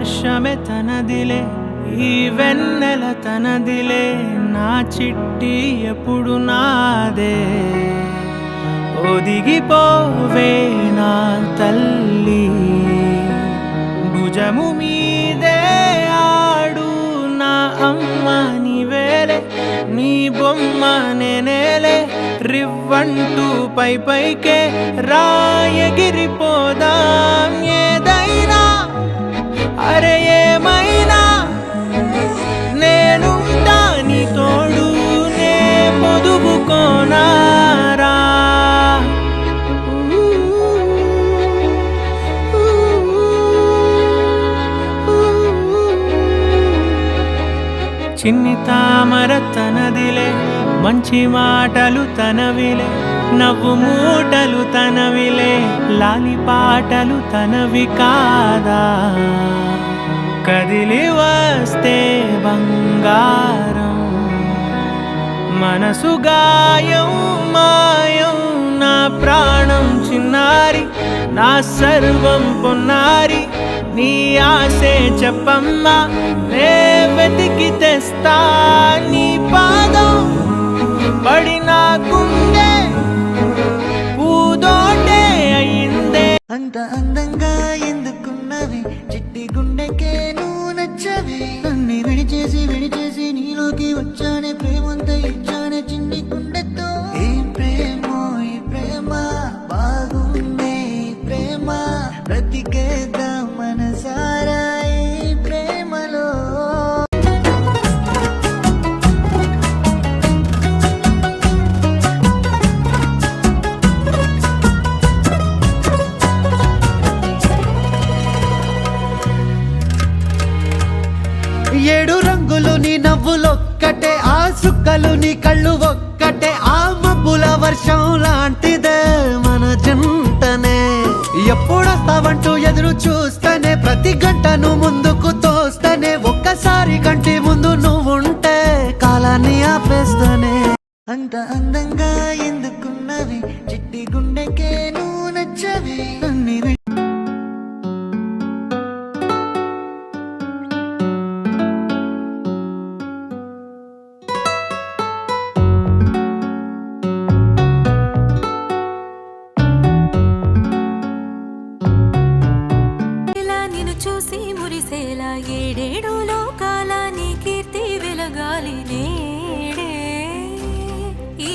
వర్షమే తనదిలే ఈ వెన్నెల తనదిలే నా చిట్టి ఎప్పుడు నాదే ఒదిగిపోవే నా తల్లి భుజము మీదే ఆడు నా అమ్మ నీవేలే నీ బొమ్మ నేనేలే రివ్వంటూ పై పైకే రాయగిరిపోదాం ఏదైనా అరే ఏమైనా నేనుంటా నీ తోడు నే పొదుపుకోనారా చిన్ని తామర తనదిలే మంచి మాటలు తనవిలే నవ్వు మూటలు తనవిలే లాలి పాటలు తనవి కాదా కదిలి వస్తే బంగారం మనసు గాయం మాయం నా ప్రాణం చిన్నారి నా సర్వం పొన్నారి నీ ఆశే చెప్పమ్మా నే వెతికి తెస్తా నీ పాదం పడి నాకుండే పూదోటే అయిందే అంత అందంగా ఎందుకున్నవి చిట్టి గుండెకే నువ్వు నచ్చవి నన్ను విడిచేసి నీలోకి వచ్చానే ప్రేమంతా ఇచ్చానే చిన్ని గుండెతో ఏం ప్రేమో ఈ ప్రేమ బాగుందే ప్రేమ బ్రతికేద్దాం మనసారా ఈ ప్రేమలో ఏడు రంగులు నీ నవ్వులొక్కటే ఆ సుక్కలు నీ కళ్ళు ఒక్కటే ఆ మబ్బుల వర్షం లాంటిదే మన జంటనే ఎప్పుడొస్తావంటూ ఎదురు చూస్తేనే ప్రతి గంటను ముందుకు తోస్తేనే ఒక్కసారి కంటి ముందు నువ్వుంటే కాలాన్ని ఆపేస్తానే అంత అందంగా ఎందుకున్నవి చిట్టి గుండెకే నువ్వు నచ్చవి నన్ను చూసి మురిసేలా ఏడేడు లోకాల నీ కీర్తి వెలగాలి నేడే ఈ